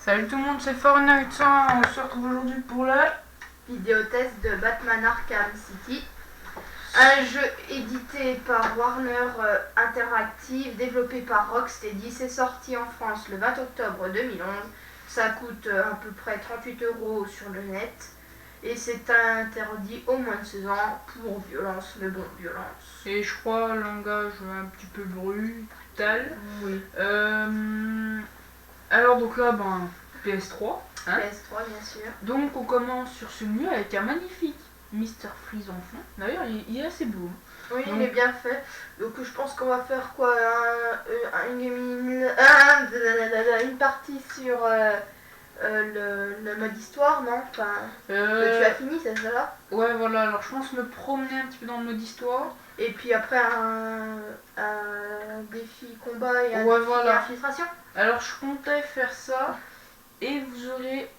Salut tout le monde, c'est Fortnite. On se retrouve aujourd'hui pour la vidéo test de Batman Arkham City. Un jeu édité par Warner Interactive, développé par Rocksteady. C'est sorti en France le 20 octobre 2011. Ça coûte à peu près 38 € sur le net. Et c'est interdit au moins de 16 ans pour violence, mais bon, violence. Et je crois langage un petit peu brutal. Oui. Alors donc là, PS3. Hein, PS3 bien sûr. Donc on commence sur ce menu avec un magnifique Mr. Freeze en fond. D'ailleurs il est assez beau. Oui, donc, il est bien fait. Donc je pense qu'on va faire quoi, une partie sur le mode histoire, non? Enfin, tu as fini, c'est ça là? Ouais, voilà. Alors je pense me promener un petit peu dans le mode histoire. Et puis après un défi combat et un défi infiltration. Alors je comptais faire ça et vous aurez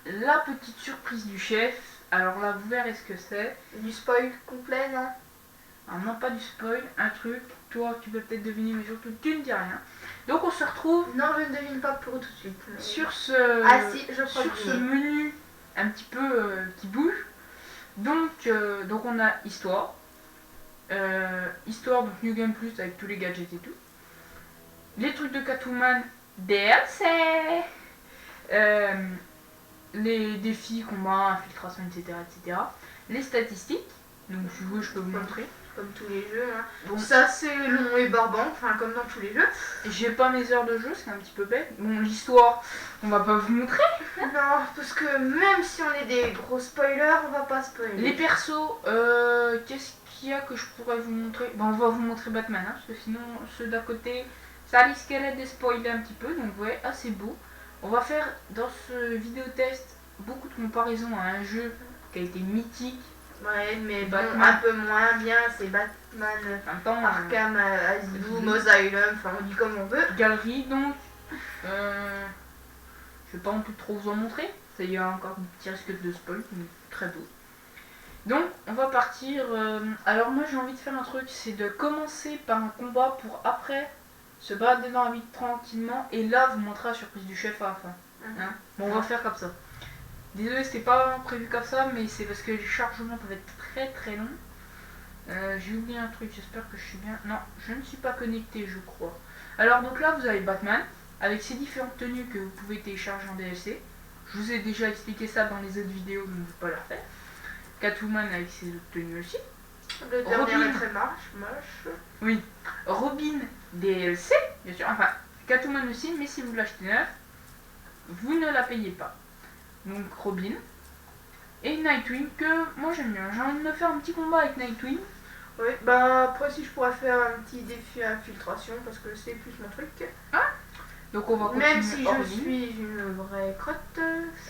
la petite surprise du chef. Alors là vous verrez ce que c'est. Du spoil complet, non? Alors non, pas du spoil, un truc. Toi tu peux peut-être deviner mais surtout tu ne dis rien. Donc on se retrouve. Non, je ne devine pas pour tout de suite. Mais... sur ce menu un petit peu qui bouge. Donc on a histoire. Histoire, donc New Game Plus avec tous les gadgets et tout. Les trucs de Catwoman, DLC. Les défis, combats, infiltration, etc., etc. Les statistiques. Donc si vous voulez, je peux vous montrer. Comme tous les jeux. Hein. Bon, ça c'est long et barbant, enfin comme dans tous les jeux. J'ai pas mes heures de jeu, c'est un petit peu bête. Bon, l'histoire, on va pas vous montrer. Non, parce que même si on est des gros spoilers, on va pas spoiler. Les persos, qu'est-ce qu'il y a que je pourrais vous montrer? On va vous montrer Batman, hein, parce que sinon ceux d'à côté, ça risquerait de spoiler un petit peu. Donc ouais, assez beau. On va faire dans ce vidéo test beaucoup de comparaisons à un jeu qui a été mythique. Ouais, mais Batman, un peu moins bien, c'est Batman Arkham Asylum, Asylum, enfin on dit comme on veut. Galerie donc, je vais pas non plus trop vous en montrer, ça y a encore un petit risque de spoil, mais très beau. Donc on va partir, alors moi j'ai envie de faire un truc, c'est de commencer par un combat pour après se balader dans la ville tranquillement et là vous montrer la surprise du chef à la fin. Hein, bon, on va faire comme ça. Désolé, c'était pas prévu comme ça, mais c'est parce que les chargements peuvent être très très longs. J'ai oublié un truc, j'espère que je suis bien. Non, je ne suis pas connecté, je crois. Alors donc là, vous avez Batman, avec ses différentes tenues que vous pouvez télécharger en DLC. Je vous ai déjà expliqué ça dans les autres vidéos, je ne vais pas le refaire. Catwoman avec ses autres tenues aussi. Le dernier est très moche. Oui. Robin DLC, bien sûr. Enfin, Catwoman aussi, mais si vous l'achetez neuf, vous ne la payez pas. Donc Robin et Nightwing que moi j'aime bien. J'ai envie de me faire un petit combat avec Nightwing. Oui, bah après si je pourrais faire un petit défi infiltration parce que c'est plus mon truc. Ah, donc on va continuer. Même si je suis une vraie crotte.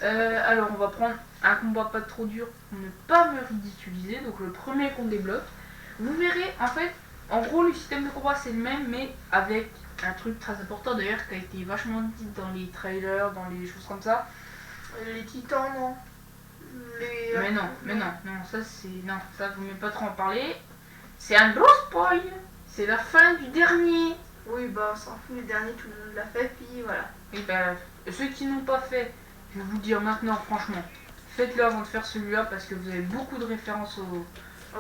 Alors on va prendre un combat pas trop dur pour ne pas me ridiculiser. Donc le premier qu'on débloque. Vous verrez en fait, en gros le système de combat c'est le même mais avec un truc très important d'ailleurs qui a été vachement dit dans les trailers, dans les choses comme ça. Les titans, non. Mais non, ça c'est. Non, ça vous m'avez pas trop en parler. C'est un gros spoil. C'est la fin du dernier. Oui, bah on s'en fout, le dernier tout le monde l'a fait, puis voilà. Et bah, ceux qui n'ont pas fait, je vais vous dire maintenant, franchement, faites-le avant de faire celui-là parce que vous avez beaucoup de références au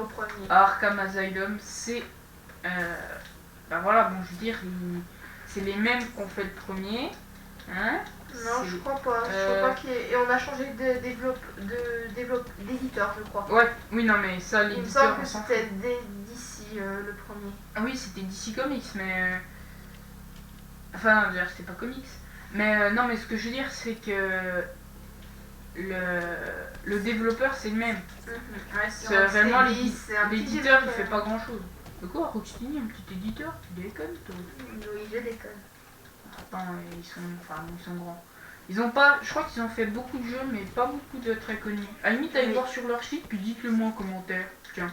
premier. À Arkham Asylum. C'est. Voilà, bon, je veux dire, c'est les mêmes qu'on fait le premier. Hein? Non, je crois pas. Je crois pas qu'il y ait... Et on a changé d'éditeur, je crois. Ouais, oui, non, mais ça, l'éditeur... Il me semble que c'était d'ici le premier. Ah oui, c'était DC Comics, mais... Enfin, d'ailleurs, c'était pas comics. Mais non, mais ce que je veux dire, c'est que... Le développeur, c'est le même. Ouais, c'est vraiment l'éditeur, il fait pas grand-chose. De quoi, Rocksteady, un petit éditeur? Tu déconnes, toi? Oui, je déconne. Attends, ils sont grands. Ils ont pas, je crois qu'ils ont fait beaucoup de jeux, mais pas beaucoup de très connus. À la limite, allez voir sur leur site, puis dites-le moi en commentaire. Tiens,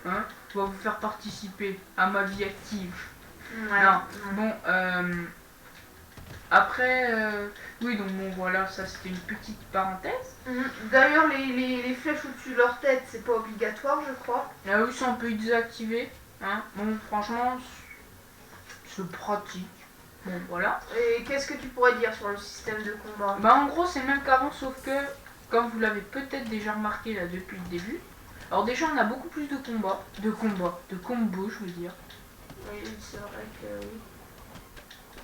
hein, on va vous faire participer à ma vie active. Ouais. Non, bon, après, oui, donc bon, voilà, ça c'était une petite parenthèse. D'ailleurs, les flèches au-dessus de leur tête, c'est pas obligatoire, je crois. Ah oui, ça on peut y désactiver. Hein. Bon, franchement, c'est pratique. Bon, voilà. Et qu'est-ce que tu pourrais dire sur le système de combat? Bah en gros c'est le même qu'avant sauf que, comme vous l'avez peut-être déjà remarqué là depuis le début, alors déjà on a beaucoup plus de de combos je veux dire. Oui, c'est vrai que oui.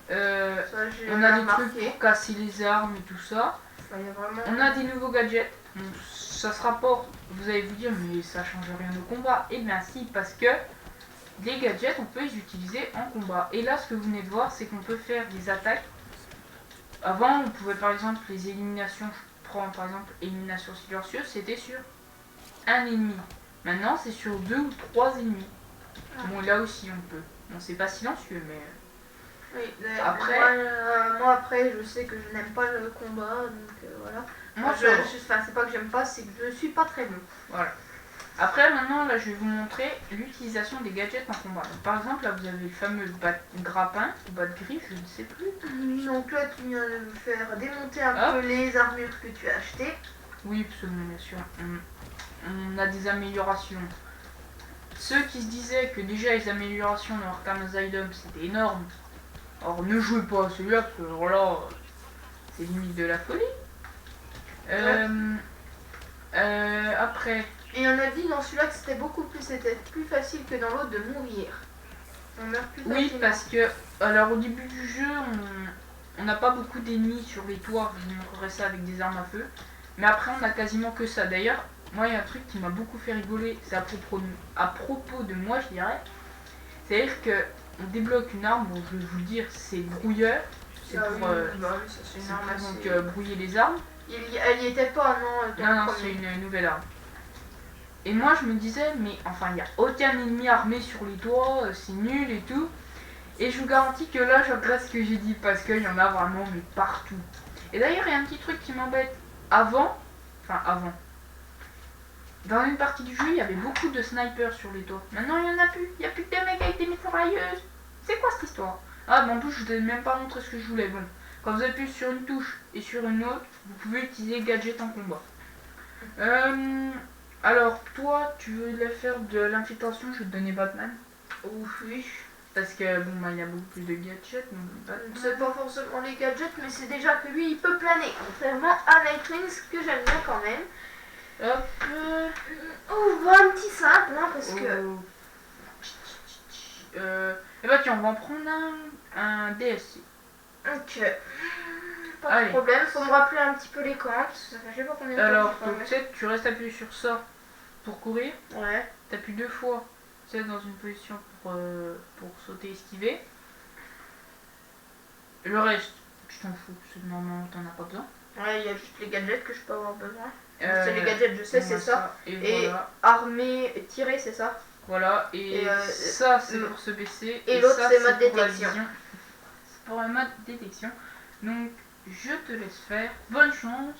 Ça, j'ai On a des remarqué. trucs pour casser les armes et tout ça. Ça, y a vraiment... On a des nouveaux gadgets. Bon, ça se rapporte, vous allez vous dire mais ça change rien au combat. Eh bien si, parce que les gadgets on peut les utiliser en combat. Et là ce que vous venez de voir c'est qu'on peut faire des attaques. Avant on pouvait par exemple les éliminations, je prends par exemple élimination silencieuse, c'était sur un ennemi. Maintenant c'est sur 2 ou 3 ennemis. Ah. Bon là aussi on peut. Bon c'est pas silencieux mais... Oui, Après- moi après je sais que je n'aime pas le combat, donc voilà. Moi, Enfin, c'est pas que j'aime pas, c'est que je suis pas très bon. Voilà. Après, maintenant, là, je vais vous montrer l'utilisation des gadgets en combat. Donc, par exemple, là, vous avez le fameux grappin ou bat-griffe, je ne sais plus. Donc là, tu viens de me faire démonter un Hop. peu les armures que tu as achetées. Oui, absolument, bien sûr. On a des améliorations. Ceux qui se disaient que déjà les améliorations dans Arkham Asylum c'était énorme, alors ne jouez pas à celui-là parce que alors là, c'est limite de la folie. Après, Et on a dit dans celui-là que c'était plus facile que dans l'autre de mourir. On meurt plus oui, facilement. parce que alors au début du jeu, on n'a pas beaucoup d'ennemis sur les toits. Je vous montrerai ça avec des armes à feu. Mais après, on a quasiment que ça. D'ailleurs, moi, il y a un truc qui m'a beaucoup fait rigoler. C'est à propos de moi, je dirais. C'est-à-dire que on débloque une arme. Bon, je vais vous le dire, c'est le brouilleur. C'est Ah pour, oui, bah oui, ça c'est une c'est arme pour, assez... donc, brouiller les armes. Elle y était pas, non, dans le Non, premier. c'est une nouvelle arme. Et moi je me disais, mais enfin il n'y a aucun ennemi armé sur les toits, c'est nul et tout. Et je vous garantis que là je regrette ce que j'ai dit parce qu'il y en a vraiment mais partout. Et d'ailleurs il y a un petit truc qui m'embête. Avant, dans une partie du jeu il y avait beaucoup de snipers sur les toits. Maintenant il n'y en a plus, il n'y a plus que des mecs avec des mitrailleuses. C'est quoi cette histoire? Ah ben en plus je vous ai même pas montré ce que je voulais. Bon, quand vous appuyez sur une touche et sur une autre, vous pouvez utiliser le gadget en combat. Alors, toi, tu veux faire de l'infiltration, je vais te donner Batman. Ouf, oui. Parce que, bon, bah, il y a beaucoup plus de gadgets, donc Batman. C'est pas forcément les gadgets, mais c'est déjà que lui, il peut planer. Contrairement à Nightwing, que j'aime bien quand même. Hop. On va un petit simple, hein, parce que... Et bah, tiens, on va en prendre un DSC. Ok. Pas de problème, faut me rappeler un petit peu les comptes. Ça fait je sais pas combien de temps. Alors, tu restes appuyé sur ça pour courir. Ouais. T'appuies 2 fois, tu sais, dans une position pour sauter, esquiver. Le reste, tu t'en fous, parce que normalement t'en as pas besoin. Ouais, il y a juste les gadgets que je peux avoir besoin. C'est les gadgets, je sais, c'est ça. Et voilà. Armer, tirer, c'est ça. Voilà, et ça c'est pour se baisser. Et l'autre c'est mode pour la détection. vision. C'est pour un mode détection. Donc, je te laisse faire. Bonne chance.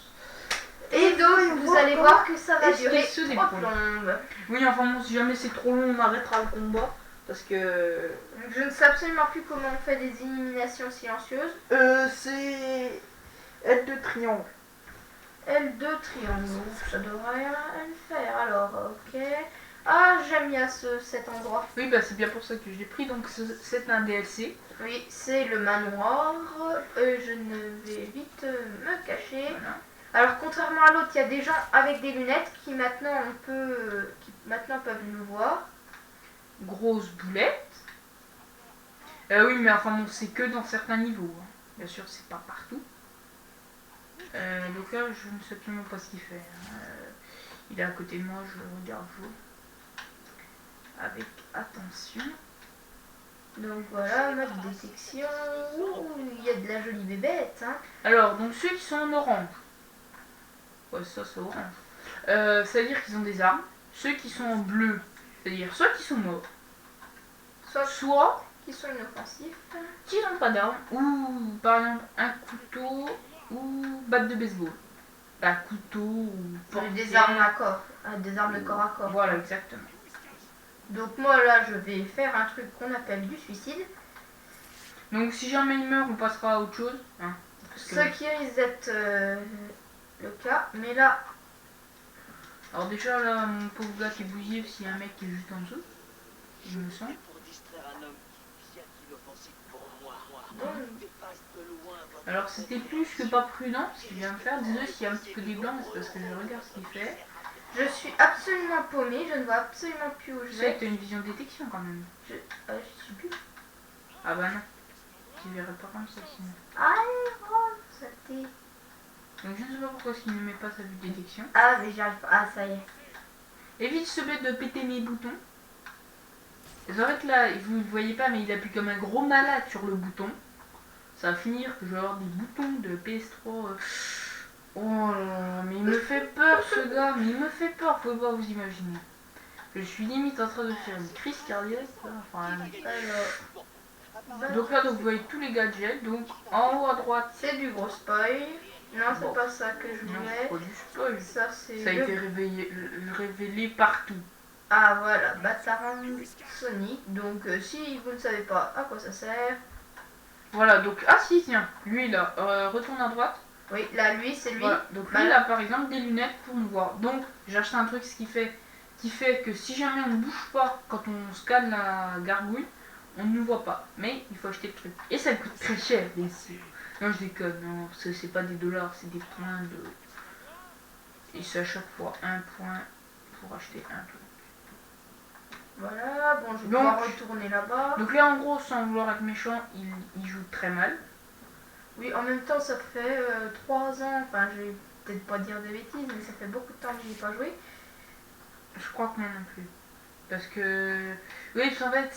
Et donc, vous allez voir que ça va durer se 3 déroule. plombes. Oui, enfin bon, si jamais c'est trop long, on arrêtera le combat. Parce que... Je ne sais absolument plus comment on fait des éliminations silencieuses. C'est... L2 triangle. L2 triangle, ça devrait le faire. Alors, ok. Ah, j'aime bien cet endroit. Oui, bah c'est bien pour ça que je l'ai pris. Donc c'est un DLC. Oui, c'est le manoir. Je ne vais vite me cacher. Voilà. Alors, contrairement à l'autre, il y a des gens avec des lunettes qui maintenant peuvent nous voir. Grosse boulette. Oui, mais enfin bon, c'est que dans certains niveaux. Hein. Bien sûr, c'est pas partout. Donc là, je ne sais absolument pas ce qu'il fait. Il est à côté de moi, je le regarde jouer. Avec attention. Donc voilà, mode détection. Ouh, il y a de la jolie bébête. Hein. Alors, donc ceux qui sont en orange. Ouais, ça c'est orange. C'est-à-dire qu'ils ont des armes. Ceux qui sont en bleu, c'est-à-dire soit qui sont morts, soit qui sont inoffensifs, qui n'ont pas d'armes, ou par exemple un couteau ou batte de baseball. Un couteau ou des armes à corps, des armes de corps à corps. Voilà, exactement. Donc moi là, je vais faire un truc qu'on appelle du suicide. Donc si jamais il meurt, on passera à autre chose. Hein, Ce qui risque d'être le cas, mais là... Alors déjà là, mon pauvre gars qui est bousillé, s'il y a un mec qui est juste en dessous, je me sens. Alors c'était plus que pas prudent ce qu'il vient de faire. Désolé s'il y a un petit peu des blancs, c'est parce que je regarde ce qu'il fait. Je suis absolument paumée, je ne vois absolument plus où je Tu sais vais. que t'as une vision de détection quand même. Je suis plus. Ah bah non. Tu verrais pas comme ça sinon. Aéron, ça t'est. Donc je ne sais pas pourquoi il ne met pas sa vue de détection. Ah, mais j'arrive pas. Ah, ça y est. Évite ce bête de péter mes boutons. C'est vrai que là, vous ne voyez pas, mais il appuie comme un gros malade sur le bouton. Ça va finir que je vais avoir des boutons de PS3. Oh là là, mais il me fait peur ce gars, mais il me fait peur, vous pouvez pas vous imaginer. Je suis limite en train de faire une crise cardiaque. Là. Enfin, Alors. donc là, donc, vous voyez tous les gadgets. Donc en haut à droite, C'est du gros spoil. Non, c'est Bon. pas ça que je non, voulais. c'est pas du spoil. Ça, c'est. Ça a été révélé partout. Ah, voilà, Batarang Sonic. Donc, si vous ne savez pas à quoi ça sert. Voilà, donc, ah si, tiens, lui là, retourne à droite. Oui, là, lui, c'est lui. Voilà, donc lui, Bah, il a par exemple des lunettes pour nous voir. Donc, j'ai acheté un truc qui fait que si jamais on ne bouge pas quand on scanne la gargouille, on ne nous voit pas. Mais il faut acheter le truc. Et ça coûte très cher, bien sûr. Non, je déconne, non, c'est pas des dollars, c'est des points de. Et c'est à chaque fois un point pour acheter un truc. Voilà, bon, je vais Donc- pouvoir retourner là-bas. Donc là, en gros, sans vouloir être méchant, il joue très mal. Oui, en même temps, ça fait 3 ans. Enfin, je vais peut-être pas dire des bêtises, mais ça fait beaucoup de temps que j'y ai pas joué. Je crois que moi non plus. Parce que. Oui, parce qu'en fait,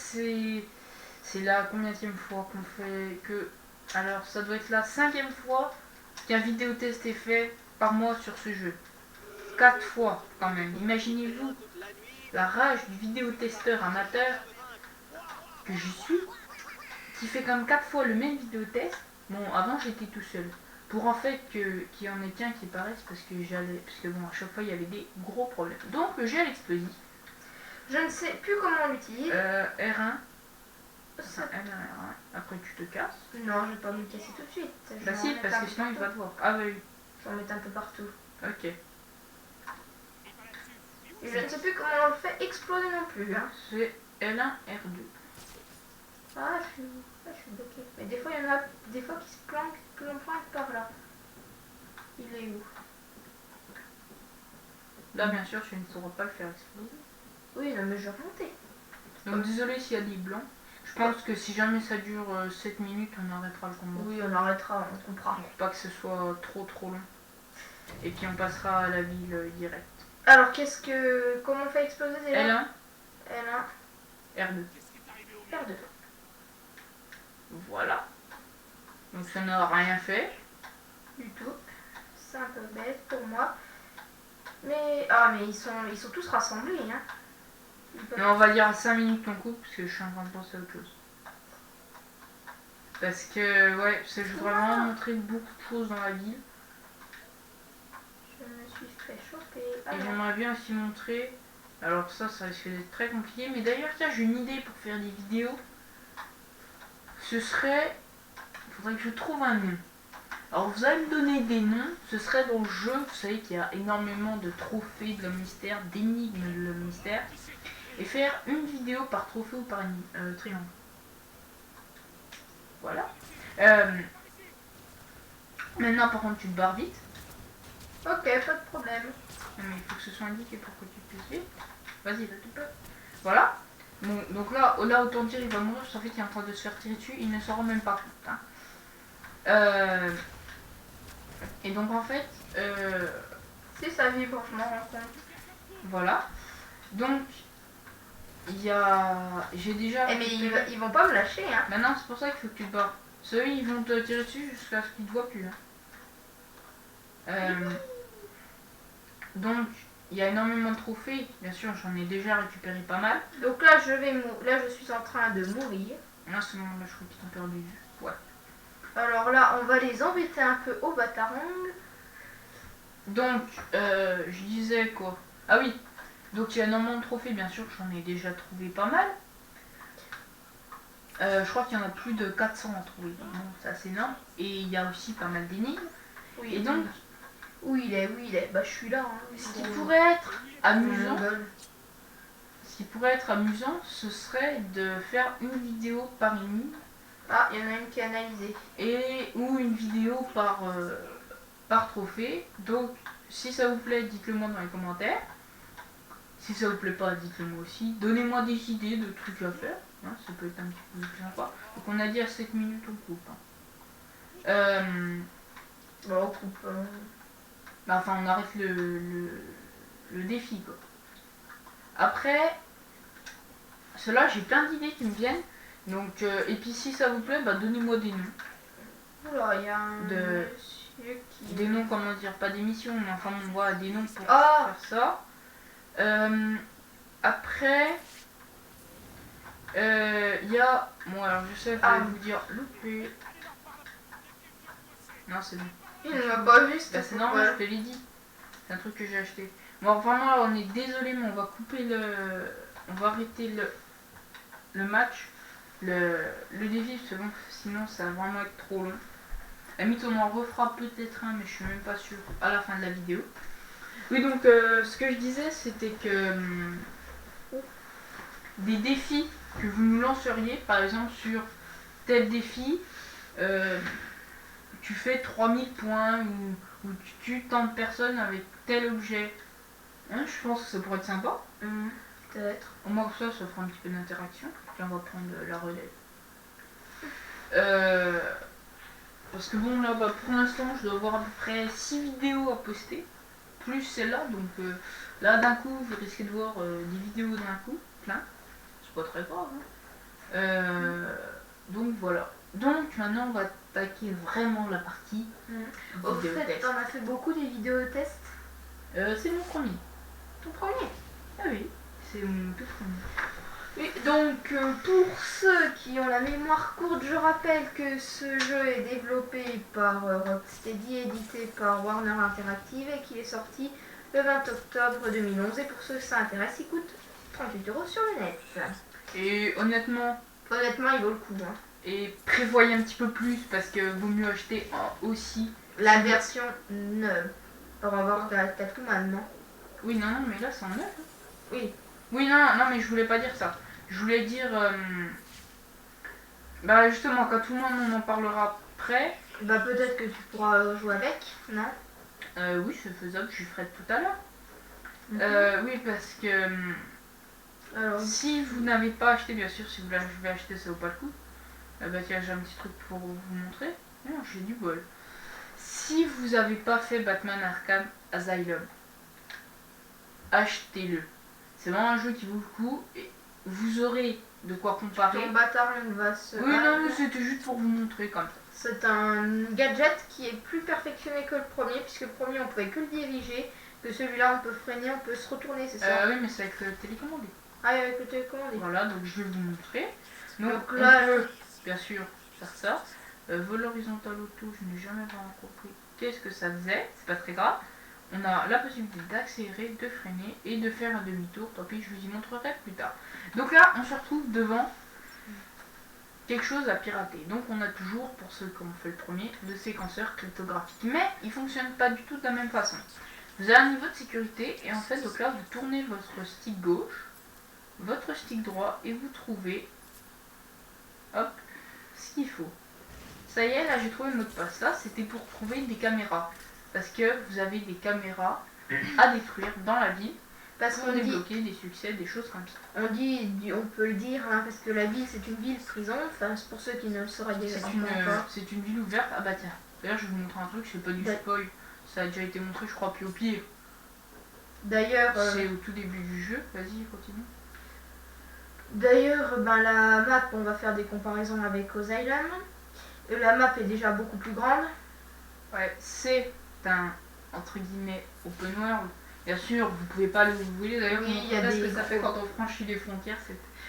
c'est la combienième fois qu'on fait que. Alors, ça doit être la 5e fois qu'un vidéo test est fait par mois sur ce jeu. 4 fois quand même. Imaginez-vous la rage du vidéotesteur amateur que je suis, qui fait comme 4 fois le même vidéo test. Bon, avant j'étais tout seul. Pour en fait qu'il y en ait qu'un qui paraisse parce que bon, à chaque fois il y avait des gros problèmes. Donc le gel explosif, Je ne sais plus comment on l'utilise. R1, Ça- R1, après tu te casses. Non, je vais pas me le casser tout de suite. Je vais Bah en si, mettre parce un que peu sinon il va partout. te voir. Ah bah oui, Je vais en mettre un peu partout. ok. Et je ne sais plus comment on le fait exploser non plus. Hein. C'est L1, R2. Ah, je suis bloquée. Mais des fois, il y en a des fois qui se planquent, que l'on pointe par là. Il est où? Là bien sûr tu ne pourras pas le faire exploser. Oui, non, mais je vais remonter. Donc désolé s'il y a des blancs. Je pense que si jamais ça dure 7 minutes, on arrêtera le combat. Oui, on arrêtera, on comprend. Pour pas que ce soit trop long. Et puis on passera à la ville directe. Alors, comment on fait exploser déjà? L1, L1, R2. R2. Voilà. Donc ça n'a rien fait. Du tout. C'est un peu bête pour moi. Mais, ah, mais ils sont tous rassemblés, hein. Ils peuvent- Mais on va dire à 5 minutes ton coup, parce que je suis en train de penser à autre chose. Parce que, ouais, je voudrais vraiment montrer beaucoup de choses dans la ville. Je me suis fait choper. Et Alors, j'aimerais bien aussi montrer. Alors ça risque d'être très compliqué. Mais d'ailleurs, tiens, j'ai une idée pour faire des vidéos. Ce serait... Il faudrait que je trouve un nom. Alors vous allez me donner des noms. Ce serait dans le jeu, vous savez qu'il y a énormément de trophées de l'homme mystère, d'énigmes de l'homme mystère. Et faire une vidéo par trophée ou par triangle. Voilà. Maintenant par contre tu te barres vite. ok, pas de problème. Non, mais il faut que ce soit indiqué pour que tu puisses vite. Vas-y, va tout peu. Voilà. Bon, donc là, autant dire il va mourir, parce qu'en fait il est en train de se faire tirer dessus, il ne s'en rend même pas compte. Hein. Et donc en fait, Si ça vibre, je m'en rends compte. voilà. Donc, il y a... J'ai déjà... Eh, mais ils vont pas me lâcher, hein. Maintenant c'est pour ça qu'il faut que tu te barres. Ceux ils vont te tirer dessus jusqu'à ce qu'ils te voient plus. Hein. Donc, il y a énormément de trophées. Bien sûr, j'en ai déjà récupéré pas mal. Donc là, là, je suis en train de mourir. Là, c'est bon, là, je crois qu'ils t'ont perdu. Ouais. Alors là, on va les embêter un peu au Batarang. Donc, je disais quoi? Ah oui. Donc, il y a énormément de trophées, bien sûr, j'en ai déjà trouvé pas mal. Je crois qu'il y en a plus de 400 à trouver. Donc, c'est assez énorme. Et il y a aussi pas mal d'énigmes. Oui. Et donc, Où il est? Bah, je suis là. Hein. ce qui pourrait être amusant, ce qui pourrait être amusant, ce serait de faire une vidéo par énigme. Ah, il y en a une qui est analysée. Ou une vidéo par trophée. Donc, si ça vous plaît, dites-le moi dans les commentaires. Si ça vous plaît pas, dites-le moi aussi. Donnez-moi des idées de trucs à faire. Hein, ça peut être un petit peu plus sympa. Donc, on a dit à 7 minutes, on coupe. Hein. Bon, on coupe. Enfin, on arrête le défi, quoi. Après, cela, j'ai plein d'idées qui me viennent. Donc, et puis si ça vous plaît, bah, donnez-moi des noms. Oula, il y a un monsieur qui... Des noms, comment dire, pas d'émission, mais enfin, on voit des noms pour Ah faire ça. Après, il y a... Bon, alors je sais, je vais vous dire loupé. Non, c'est bon. Il ne m'a pas vu, Bah, c'est normal, je te l'ai dit. C'est un truc que j'ai acheté. Bon, vraiment, là, on est désolé, mais on va couper on va arrêter le match. Le défi, c'est bon, sinon ça va vraiment être trop long. À la limite, on en refera peut-être un, mais je suis même pas sûre à la fin de la vidéo. Oui, donc ce que je disais, c'était que des défis que vous nous lanceriez, par exemple sur tel défi, tu fais 3000 points ou tu tues tant de personnes avec tel objet. Hein, je pense que ça pourrait être sympa. Peut-être. Au moins ça fera un petit peu d'interaction. Puis on va prendre la relève. Parce que bon, là, bah, pour l'instant, je dois avoir à peu près 6 vidéos à poster. Plus celle-là. Donc là, d'un coup, vous risquez de voir des vidéos d'un coup. Plein. C'est pas très grave. Hein. Donc voilà. Donc maintenant, on va attaquer vraiment la partie Au vidéo fait, test. t'en as fait beaucoup des vidéos tests? C'est mon premier. Ton premier? Ah oui, c'est mon tout premier. Oui, donc pour ceux qui ont la mémoire courte, je rappelle que ce jeu est développé par Rocksteady, édité par Warner Interactive et qu'il est sorti le 20 octobre 2011. Et pour ceux que ça intéresse, il coûte 38 € sur le net. Et honnêtement, il vaut le coup. Hein. Et prévoyez un petit peu plus parce que vaut mieux acheter aussi la version neuve. On va voir, t'as tout maintenant. Oui, non, mais là c'est en neuf. Hein. Oui. Oui, non, mais je voulais pas dire ça. Je voulais dire. Bah, justement, quand tout le monde en parlera après. Bah, peut-être que tu pourras jouer avec, non? Oui, c'est faisable, je ferai tout à l'heure. Oui, parce que. Alors, si vous n'avez pas acheté, bien sûr, si vous l'avez acheté, ça vaut pas le coup. Bah, tiens, j'ai un petit truc pour vous montrer. Non, j'ai du bol. Si vous n'avez pas fait Batman Arkham Asylum, achetez-le. C'est vraiment un jeu qui vaut le coup et vous aurez de quoi comparer. Ton bâtard va se... Oui, non, mais c'était juste pour vous montrer comme ça. C'est un gadget qui est plus perfectionné que le premier, puisque le premier on pouvait que le diriger, que celui-là on peut freiner, on peut se retourner, c'est ça? Oui, mais c'est avec le télécommandé. Ah, avec le télécommandé. Voilà, donc je vais vous montrer. Donc là, on peut bien sûr faire ça. Vol horizontal auto, je n'ai jamais vraiment compris qu'est-ce que ça faisait, c'est pas très grave. On a la possibilité d'accélérer, de freiner et de faire un demi-tour. Tant pis, je vous y montrerai plus tard. Donc là, on se retrouve devant quelque chose à pirater. Donc on a toujours, pour ceux qui ont fait le premier, le séquenceur cryptographique. Mais il ne fonctionne pas du tout de la même façon. Vous avez un niveau de sécurité et en fait, donc là, vous tournez votre stick gauche, votre stick droit et vous trouvez, hop, ce qu'il faut. Ça y est, là j'ai trouvé le mot de passe. Là, c'était pour trouver des caméras. Parce que vous avez des caméras à détruire dans la ville. Parce qu'on débloquer des succès, des choses comme ça. On peut le dire, hein, parce que la ville c'est une ville prison. Enfin, pour ceux qui ne le sauraient déjà pas encore. C'est une ville ouverte. Ah bah tiens, d'ailleurs je vais vous montrer un truc, c'est pas du spoil. Ça a déjà été montré, je crois, puis au pire. D'ailleurs... c'est au tout début du jeu. Vas-y, continue. D'ailleurs, ben, la map, on va faire des comparaisons avec Asylum. La map est déjà beaucoup plus grande. Ouais, c'est un, entre guillemets, open world. Bien sûr, vous pouvez pas le voulez d'ailleurs. Oui, il y a ce des... que ça fait quand on franchit les frontières.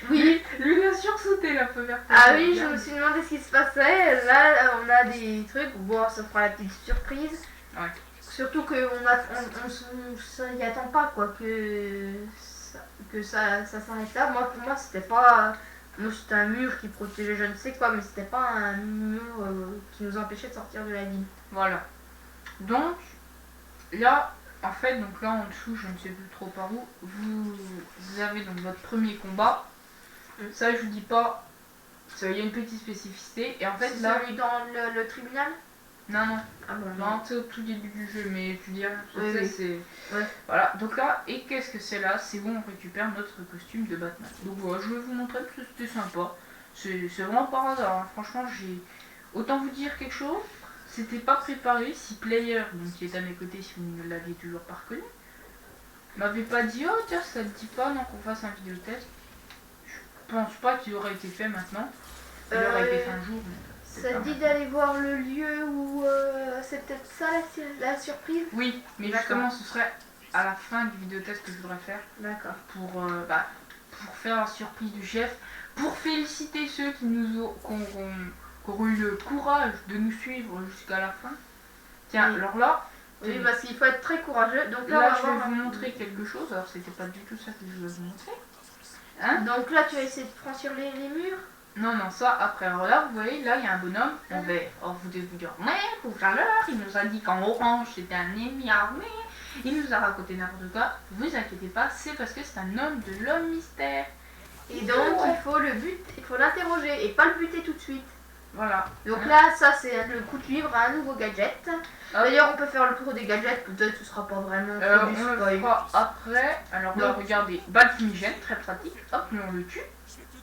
Oui. Lui, il a sursauté la feu verte. Ah oui, je me suis demandé ce qui se passait. Là, on a des trucs. Bon, ça fera la petite surprise. Ouais. Surtout qu'on s'y attend pas, quoi, que ça s'arrête là. Pour moi, c'était pas... Moi, c'était un mur qui protégeait je ne sais quoi, mais c'était pas un mur qui nous empêchait de sortir de la ville. Voilà. Donc, là, en fait, donc là en dessous, je ne sais plus trop par où, vous avez donc votre premier combat. Ça, je vous dis pas, il y a une petite spécificité. Et en fait, C'est là. celui dans le tribunal? Non, non. Ah bon, Non, c'est au tout début du jeu, mais tu dis rien. Oui. C'est. Ouais. Voilà, donc là, et qu'est-ce que c'est là? C'est où on récupère notre costume de Batman. Donc voilà, je vais vous montrer parce que c'était sympa. C'est vraiment par hasard, hein. Franchement, j'ai. Autant vous dire quelque chose, c'était pas préparé. Si Player, donc qui est à mes côtés, si vous ne l'aviez toujours pas reconnu, m'avait pas dit, oh tiens, ça te dit pas, non, qu'on fasse un vidéo test. Je pense pas qu'il aurait été fait maintenant. Il aurait été fait un jour, mais. Ça te dit d'aller voir le lieu où c'est peut-être ça la surprise? Oui, mais justement ce serait à la fin du vidéo test que je voudrais faire. D'accord. Pour faire la surprise du chef, pour féliciter ceux qui auront eu le courage de nous suivre jusqu'à la fin. Tiens, oui. Alors là, oui, parce qu'il faut être très courageux. Donc là je vais vous montrer quelque chose. Alors c'était pas du tout ça que je voulais vous montrer. Hein? Donc là tu vas essayer de franchir les murs? Non, non, ça après. Alors là, vous voyez, là il y a un bonhomme. Vous devez vous dire, mais tout à l'heure, il nous a dit qu'en orange c'était un ennemi armé. Il nous a raconté n'importe quoi. Vous inquiétez pas, c'est parce que c'est un homme de l'homme mystère. Et donc il faut l'interroger et pas le buter tout de suite. Voilà. Donc là, ça c'est le coup de livre à un nouveau gadget. D'ailleurs, on peut faire le tour des gadgets, peut-être ce sera pas vraiment trop du on spoil. le fera après. Alors là, regardez, balle fumigène, très pratique. Hop, nous on le tue.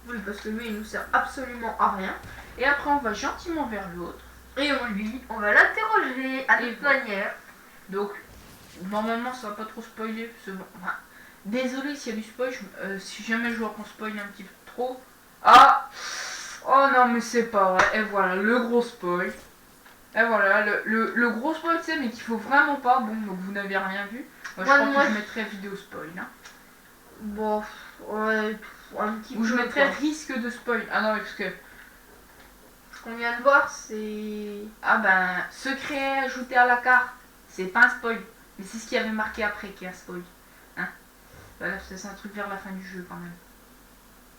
Oui, parce que lui, il nous sert absolument à rien. Et après, on va gentiment vers l'autre. Et on va l'interroger à toute manière. Donc, normalement, ça va pas trop spoiler. Désolé s'il y a du spoil. Si jamais je vois qu'on spoil un petit peu trop. Ah! Oh non, mais c'est pas vrai. Et voilà, le gros spoil. Et voilà, le gros spoil, tu sais, mais qu'il faut vraiment pas. Bon, donc vous n'avez rien vu. Moi, je crois que je mettrai vidéo spoil. Hein. Bon, ouais, un petit peu. Ou je mettrai risque de spoil. Ah non, parce que. Ce qu'on vient de voir, c'est. Ah ben, secret ajouté à la carte. C'est pas un spoil. Mais c'est ce qui avait marqué après qui est un spoil. Hein? Voilà, c'est un truc vers la fin du jeu quand même.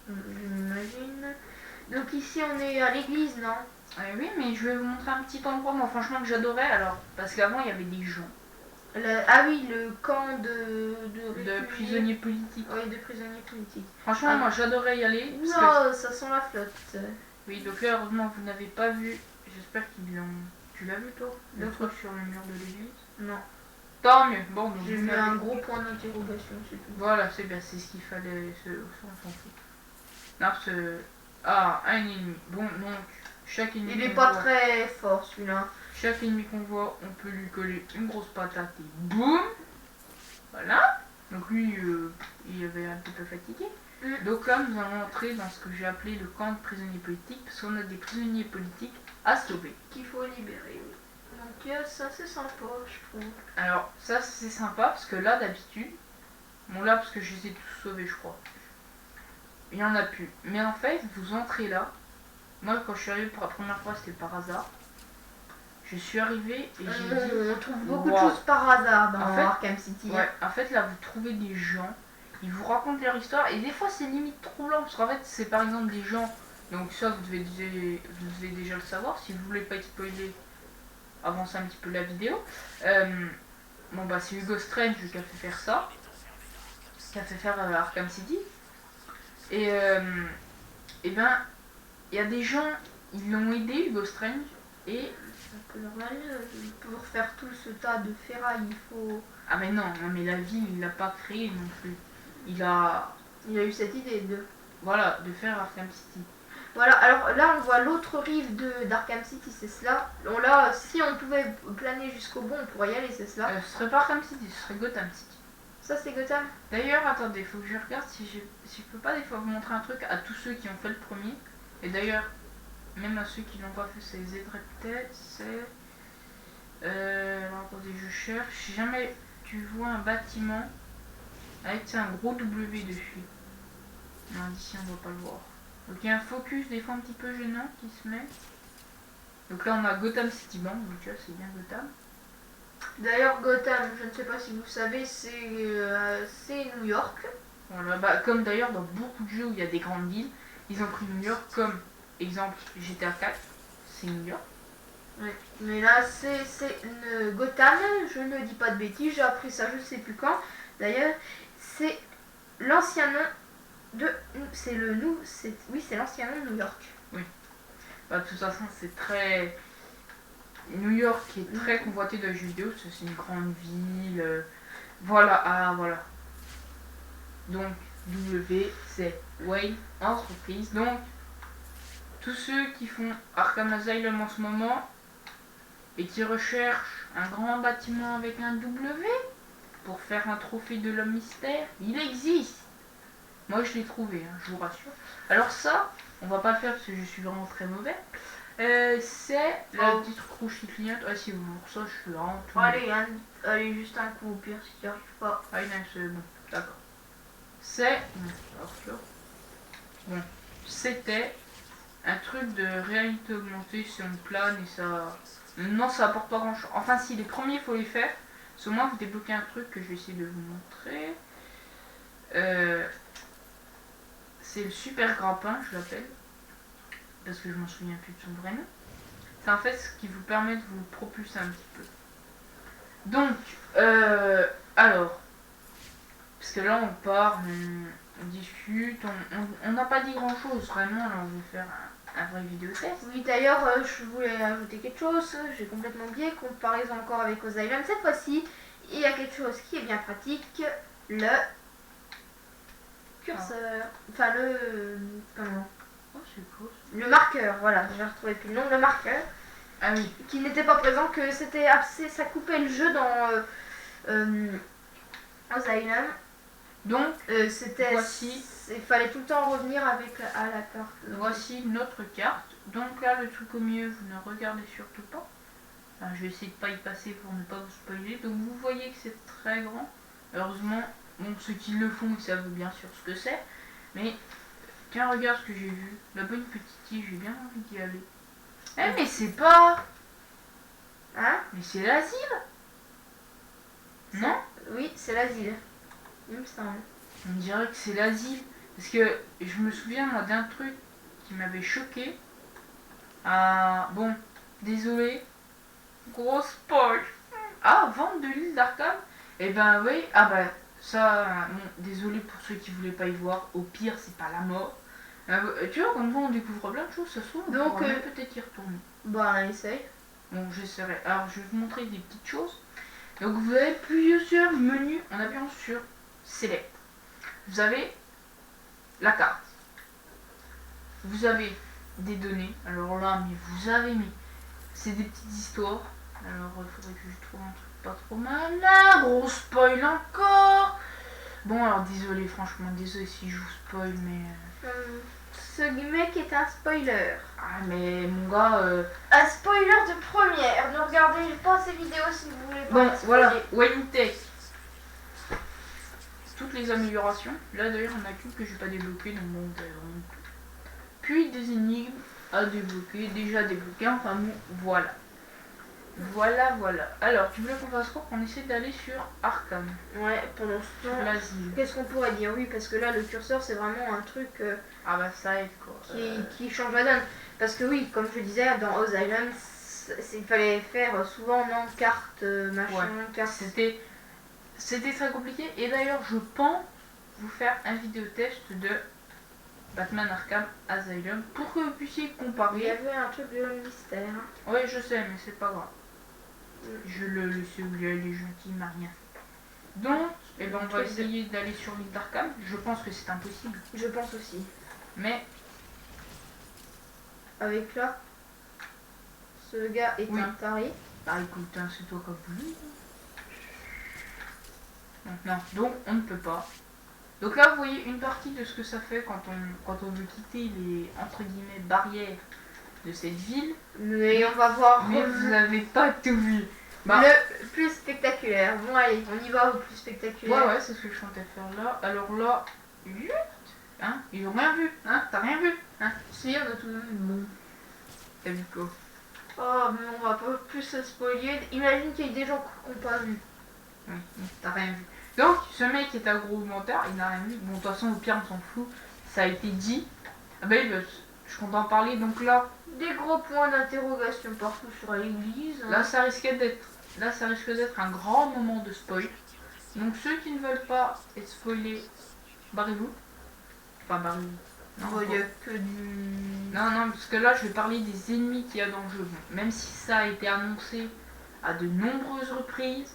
J'imagine. Donc ici, on est à l'église, non? Oui, mais je vais vous montrer un petit endroit, moi franchement que j'adorais, alors, parce qu'avant il y avait des gens. Ah oui, le camp de prisonniers politiques. Oui, de prisonniers politiques. Franchement, moi j'adorais y aller. Non, ça sent la flotte. Oui, donc là, heureusement, vous n'avez pas vu. J'espère qu'ils l'ont. Tu l'as vu toi? Le truc sur le mur de l'église? Non. Tant mieux. Bon, donc j'ai mis un gros point d'interrogation, c'est tout. Voilà, c'est bien, c'est ce qu'il fallait. On s'en fout. Non, ah, un ennemi. Bon, donc, chaque ennemi. Il est pas très fort celui-là. Chaque ennemi qu'on voit, on peut lui coller une grosse patate et boum. Voilà. Donc lui, il avait un petit peu fatigué. Donc là, nous allons entrer dans ce que j'ai appelé le camp de prisonniers politiques, parce qu'on a des prisonniers politiques à sauver. Qu'il faut libérer, oui. Donc ça, c'est sympa, je trouve. Alors, ça, c'est sympa, parce que là, d'habitude, bon là, parce que je les ai tous sauvés, je crois. Il n'y en a plus. Mais en fait, vous entrez là. Moi, quand je suis arrivée pour la première fois, c'était par hasard. Je suis arrivée et j'ai dit... On trouve beaucoup de choses par hasard dans Arkham City. Ouais, en fait, là, vous trouvez des gens, ils vous racontent leur histoire, et des fois, c'est limite troublant, parce qu'en fait, c'est par exemple des gens, donc ça, vous devez déjà le savoir, si vous voulez pas être spoilé, avancez un petit peu la vidéo. Bon, bah, c'est Hugo Strange qui a fait faire ça, qui a fait faire Arkham City. Et ben, il y a des gens, ils l'ont aidé, Hugo Strange, et... C'est un peu normal, pour faire tout ce tas de ferraille, il faut... Ah mais non, mais la ville, il l'a pas créé non plus. Il a eu cette idée de... Voilà, de faire Arkham City. Voilà, alors là on voit l'autre rive d'Arkham City, c'est cela. Bon là, si on pouvait planer jusqu'au bout, on pourrait y aller, c'est cela. Ce serait pas Arkham City, ce serait Gotham City. Ça c'est Gotham. D'ailleurs, attendez, faut que je regarde si je peux pas des fois vous montrer un truc à tous ceux qui ont fait le premier. Et d'ailleurs, même à ceux qui l'ont pas fait, c'est les aiderait peut-être, c'est... alors attendez, je cherche. Si jamais tu vois un bâtiment avec un gros W dessus. Non, d'ici on va pas le voir. Donc il y a un focus des fois un petit peu gênant qui se met. Donc là on a Gotham City Bank, donc tu vois c'est bien Gotham. D'ailleurs Gotham, je ne sais pas si vous savez, c'est New York. Voilà, bah, comme d'ailleurs dans beaucoup de jeux où il y a des grandes villes, ils ont pris New York comme exemple GTA 4, c'est New York. Ouais. Mais là, c'est une Gotham, je ne dis pas de bêtises, j'ai appris ça je sais plus quand. D'ailleurs, c'est l'ancien nom de. C'est le nou. Oui, c'est l'ancien nom de New York. Bah, de toute façon, c'est très. New York est très convoité dans les jeux vidéo, parce que c'est une grande ville. Voilà, ah voilà. Donc, W, c'est Wayne Entreprise. Donc, tous ceux qui font Arkham Asylum en ce moment et qui recherchent un grand bâtiment avec un W pour faire un trophée de l'homme mystère, il existe. Moi, je l'ai trouvé, hein, je vous rassure. Alors ça, on va pas le faire parce que je suis vraiment très mauvais. C'est la petite rouge qui clignote. Ah si, pour ça, je suis vraiment tout. Allez, juste un coup au pire si tu n'y arrives pas. Ah non, c'est bon, d'accord. C'est. Bon, c'était un truc de réalité augmentée sur une plane et ça. Non, ça apporte pas grand chose. Enfin, si, les premiers, il faut les faire. Parce que moi, vous débloquez un truc que je vais essayer de vous montrer. C'est le super grappin, je l'appelle. Parce que je m'en souviens plus de son vrai nom. C'est en fait ce qui vous permet de vous propulser un petit peu. Donc, alors. Parce que là, on part, on discute, on n'a pas dit grand chose. Vraiment, là, on veut faire un vrai vidéo test. Oui, d'ailleurs, je voulais ajouter quelque chose. J'ai complètement oublié. Comparaison encore avec Asylum. Cette fois-ci, il y a quelque chose qui est bien pratique. Le curseur. Enfin, le. Comment? Oh, c'est cool. Le marqueur, voilà. J'ai retrouvé plus le nom. Le marqueur. Ah oui. Qui n'était pas présent, que c'était assez. Ça coupait le jeu dans Asylum. Donc, c'était. voici. Il fallait tout le temps revenir avec à la carte. Voici notre carte. Donc là, le truc au milieu, vous ne regardez surtout pas. Enfin, je vais essayer de pas y passer pour ne pas vous spoiler. Donc vous voyez que c'est très grand. Heureusement, bon, ceux qui le font, ils savent bien sûr ce que c'est. Mais tiens, regarde ce que j'ai vu. La bonne petite tige, j'ai bien envie d'y aller. Eh mais c'est pas... Hein? Mais c'est l'asile. Non? Oui, c'est l'asile. Il me semble. On dirait que c'est l'asile. Parce que je me souviens moi d'un truc qui m'avait choqué. Ah, bon, désolé. Gros spoil. Ah, vente de l'île d'Arkham. Eh ben oui, ah ben ça, bon, désolé pour ceux qui voulaient pas y voir. Au pire, c'est pas la mort. Tu vois, comme on découvre plein de choses, ça se trouve, on donc pourra même peut-être y retourner. Bah, essaye. Bon, j'essaierai. Alors, je vais vous montrer des petites choses. Donc, vous avez plusieurs menus en appuyant sur Select. Vous avez la carte. Vous avez des données. Alors là, mais vous avez mis. C'est des petites histoires. Alors, il faudrait que je trouve un truc pas trop mal. Là, gros spoil encore. Bon, alors désolé, franchement, désolé si je vous spoil, mais. Ce mec est un spoiler. Ah, mais mon gars. Un spoiler de première. Ne regardez pas ces vidéos si vous voulez pas. Bon, voilà, Wayne Tech. Toutes les améliorations. Là, d'ailleurs, on a qu'une que je n'ai pas débloqué, donc bon, vraiment. Puis des énigmes à débloquer, déjà débloquées. Enfin bon, voilà. Voilà. Alors, tu voulais qu'on fasse quoi? Qu'on essaie d'aller sur Arkham. Ouais, pendant ce temps. L'asile. Qu'est-ce qu'on pourrait dire? Oui, parce que là, le curseur, c'est vraiment un truc Ah bah ça aide quoi. qui change la donne. Parce que oui, comme je disais, dans Asylum, il fallait faire souvent non carte, machin, Ouais. carte. C'était très compliqué. Et d'ailleurs, je pense vous faire un vidéo test de Batman Arkham Asylum pour que vous puissiez Il y comparer. avait un truc de mystère. Ouais, je sais, mais c'est pas grave. Je le sais où il est gentil, il m'a rien fait. Donc, eh ben, on va essayer d'aller sur l'île d'Arkham. Je pense que c'est impossible. Je pense aussi. Mais, Avec là, ce gars est Oui. un taré. bah écoute, hein, c'est toi qui as voulu. Non, donc on ne peut pas. Donc là, vous voyez une partie de ce que ça fait quand on veut quitter les, entre guillemets, barrières de cette ville. Mais on va voir Mais vous n'avez pas tout vu. Bah, le plus spectaculaire. Bon, allez, on y va au plus spectaculaire. ouais, c'est ce que je comptais faire là. Alors là, hein, ils ont rien vu, hein, t'as rien vu, hein. Si, on a tout vu. Bon. T'as vu quoi? Oh, mais on va pas plus se spoiler. Imagine qu'il y a des gens qui n'ont pas vu. Oui, t'as rien vu. Donc, ce mec est agroalimentaire, il n'a rien vu. Bon, de toute façon, au pire, on s'en fout. Ça a été dit. Ah bah, je je compte en parler. Donc là, Des gros points d'interrogation partout sur l'église. là ça risque d'être un grand moment de spoil. Donc ceux qui ne veulent pas être spoilés, barrez-vous. Enfin, barrez-vous. Non, Il n'y a que du... non, parce que là je vais parler des ennemis qu'il y a dans le jeu. Bon, même si ça a été annoncé à de nombreuses reprises,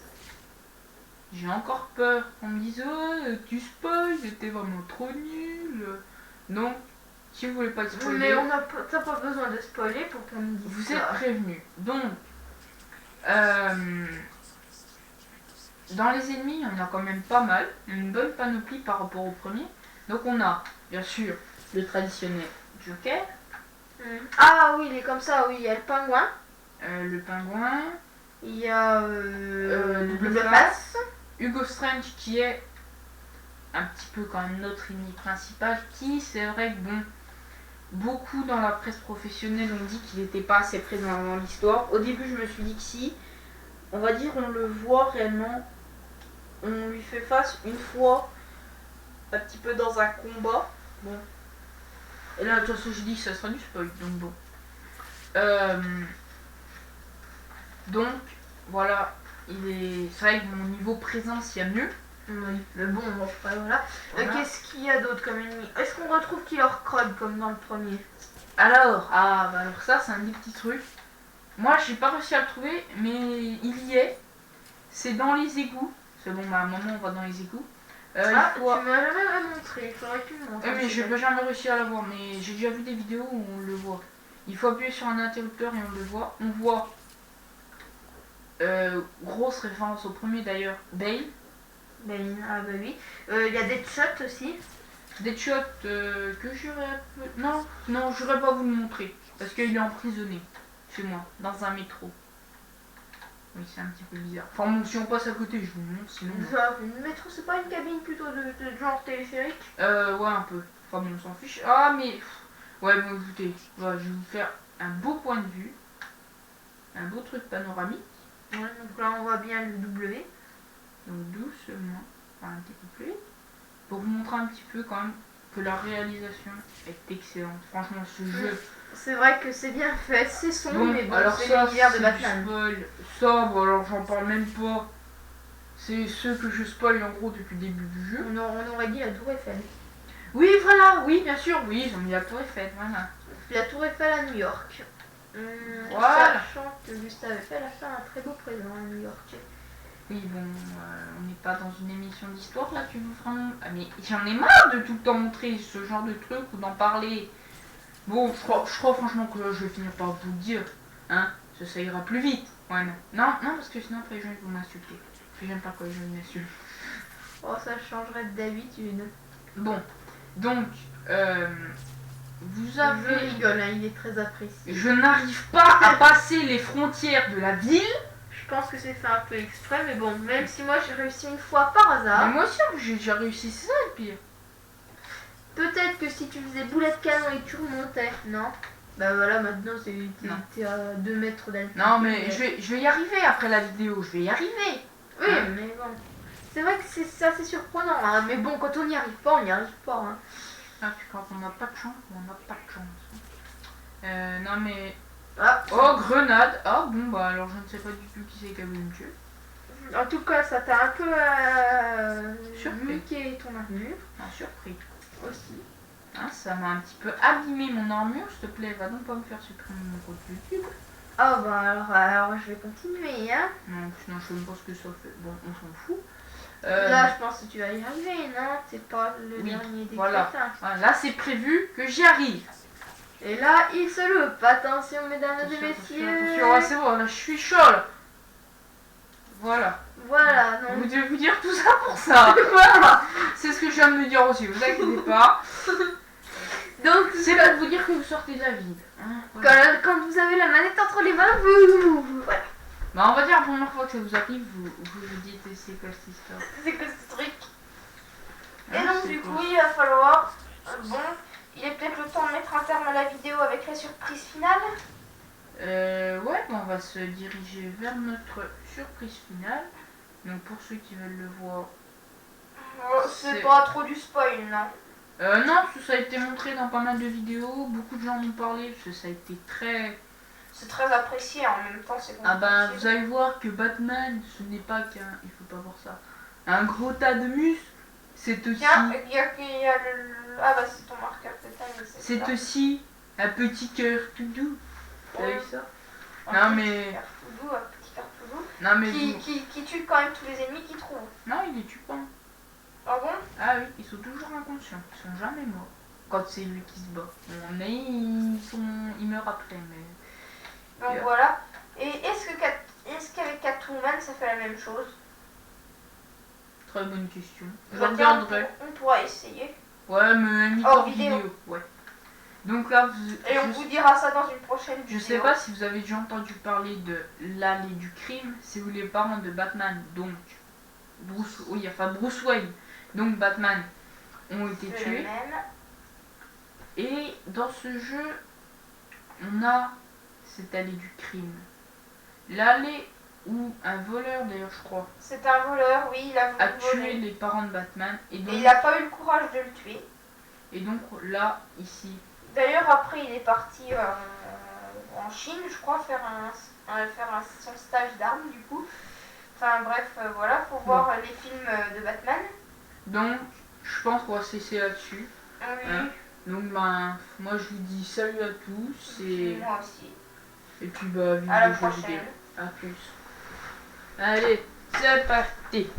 j'ai encore peur qu'on me dise oh, tu spoil, t'es vraiment trop nul. Donc, si vous voulez pas le spoiler, Mais t'as pas besoin de spoiler pour qu'on me dise vous ça. êtes prévenus. Donc, dans les ennemis, on a quand même pas mal, une bonne panoplie par rapport au premier. Donc on a, bien sûr, le traditionnel Joker, Ah oui, il est comme ça, oui, il y a le pingouin. le pingouin, Il y a Double Face. Hugo Strange qui est un petit peu quand même notre ennemi principal, qui c'est vrai que bon, beaucoup dans la presse professionnelle ont dit qu'il n'était pas assez présent dans l'histoire. Au début je me suis dit que si, on va dire on le voit réellement, on lui fait face une fois, un petit peu dans un combat. Bon. Et là de toute façon je dis que ça sera du spoil, donc bon. Donc voilà, c'est vrai que mon niveau présence il y a mieux. Oui, mais bon, voilà. Voilà. Qu'est-ce qu'il y a d'autre comme ennemi? Est-ce qu'on retrouve Killer Croc comme dans le premier? Alors, alors ça c'est un des petits trucs. Moi j'ai pas réussi à le trouver, mais il y est. C'est dans les égouts. C'est bon, à un moment on va dans les égouts. Tu m'as jamais montré, il faudrait que tu me montres. Mais j'ai jamais réussi à l'avoir, mais j'ai déjà vu des vidéos où on le voit. Il faut appuyer sur un interrupteur et on le voit. On voit, grosse référence au premier d'ailleurs, Bane. Bane, ah bah oui. Il y a Deadshot aussi. Deadshot que j'aurais... Non, j'aurais pas vous le montrer. Parce qu'il est emprisonné chez moi, dans un métro. Oui, c'est un petit peu bizarre. Enfin bon, si on passe à côté, je vous le montre, sinon... Une métro, c'est pas une cabine plutôt de genre téléphérique? Ouais, un peu. Enfin bon, on s'en fiche. Ah, mais... Ouais, bon, écoutez, voilà, je vais vous faire un beau point de vue. Un beau truc panoramique. Ouais, donc là, on voit bien le W. Donc doucement, enfin un petit peu plus vite. Pour vous montrer un petit peu quand même que la réalisation est excellente. Franchement, ce jeu... C'est vrai que c'est bien fait, c'est sombre, Bon, mais bon, alors c'est ça, l'univers de c'est Batman. du spoil. Ça, bon, alors j'en parle même pas. C'est ceux que je spoil en gros depuis le début du jeu. On aurait dit la Tour Eiffel. Oui, voilà, oui, bien sûr, oui, ils ont mis la tour Eiffel, voilà. La Tour Eiffel à New York. Voilà. Sachant que Gustave Eiffel a fait un très beau présent à New York. Oui, bon, on n'est pas dans une émission d'histoire là, tu veux vraiment... Ah, mais j'en ai marre de tout le temps montrer ce genre de truc ou d'en parler. Bon, je crois franchement que je vais finir par vous le dire, hein, ça ira plus vite. Ouais, non, parce que sinon après les gens ils vont m'insulter. J'aime pas quand les gens m'insultent. Oh, ça changerait d'habitude. Bon, donc, vous Je avez... rigole, hein, il est très apprécié. Je n'arrive pas à passer les frontières de la ville. Je pense que c'est fait un peu exprès, mais bon, même si moi j'ai réussi une fois par hasard. Mais moi aussi, j'ai déjà réussi, c'est ça le pire. Peut-être que si tu faisais boulet de canon et que tu remontais, non? Bah voilà, maintenant t'es à 2 mètres d'altitude. Non, mais je vais y arriver après la vidéo, je vais y arriver. Oui, mais bon. C'est vrai que c'est assez surprenant, hein. Mais bon, quand on n'y arrive pas, on n'y arrive pas. Hein. Ah, tu crois qu'on n'a pas de chance? On n'a pas de chance. Non, mais... Ah. Oh, grenade. Ah, bon, bah alors je ne sais pas du tout qui c'est qui a voulu me tuer. En tout cas, ça t'a un peu Surpris. niqué ton armure. Ah, surpris. Aussi. Hein, ça m'a un petit peu abîmé mon armure, s'il te plaît. Va donc pas me faire supprimer mon compte YouTube. Ah bah alors je vais continuer, hein. Non, je sais même pas ce que ça fait. Bon, on s'en fout. Là, je pense que tu vas y arriver, non? C'est pas le dernier des voilà. crétins. Voilà, là, c'est prévu que j'y arrive. Et là, il se loupe. Attention, mesdames et messieurs. Attention, ouais, c'est bon, là, je suis chaud, là. Voilà. Voilà, non. Vous devez vous dire tout ça pour ça. Voilà. C'est ce que je viens de me dire aussi, vous inquiétez pas. Donc, C'est pour vous dire que vous sortez de la ville. Hein, voilà. quand vous avez la manette entre les mains, vous... Voilà. Bah, on va dire la première fois que ça vous arrive, vous dites c'est quoi cette histoire. C'est que ce truc. Et Hein, donc, c'est du quoi coup, il va falloir... Bon, il est peut-être le temps de mettre un terme à la vidéo avec la surprise finale. Ouais, bah, on va se diriger vers notre surprise finale. Donc pour ceux qui veulent le voir, C'est pas trop du spoil, non? Non, ça a été montré dans pas mal de vidéos, beaucoup de gens en ont parlé, parce que ça a été très... C'est très apprécié, en même temps c'est Ah bah compliqué. vous allez voir que Batman, ce n'est pas qu'un... Il faut pas voir ça. Un gros tas de muscles, c'est aussi... Tiens, il y a le... Ah bah c'est ton marqueur peut-être, mais C'est ça. aussi un petit cœur tout doux. Vous avez vu ça? Un Non, petit mais- cœur tout doux, un petit cœur tout doux. Non mais... Qui tue quand même tous les ennemis qu'il trouve. Non, il les tue pas. Ah bon? Ah oui, ils sont toujours inconscients. Ils sont jamais morts. Quand c'est lui qui se bat. Mais ils meurent après. Mais... Donc Yeah. voilà. Et est-ce qu'avec Catwoman ça fait la même chose? Très bonne question. Je Bah, tiens, regarderai. on pourra essayer. Ouais, mais mis Hors en vidéo. vidéo. Ouais. Donc là, Et on vous dira ça dans une prochaine vidéo. je sais pas si vous avez déjà entendu parler de l'allée du crime. C'est où les parents de Batman, donc Bruce Wayne, donc Batman, ont été C'est le tués. même. Et dans ce jeu, on a cette allée du crime. L'allée où un voleur, d'ailleurs, je crois, C'est un voleur, oui, il a a voulu tué voler. les parents de Batman. Et Et il n'a pas eu le courage de le tuer. donc là, ici, D'ailleurs, après, il est parti en Chine, je crois, faire son stage d'armes, du coup. Enfin, bref, voilà, faut voir les films de Batman. donc je pense qu'on va se laisser là-dessus. Oui, Hein. Donc ben, moi je vous dis salut à tous et moi aussi. puis bah vive À la les jeux prochaine. vidéo. À plus. Allez, c'est parti.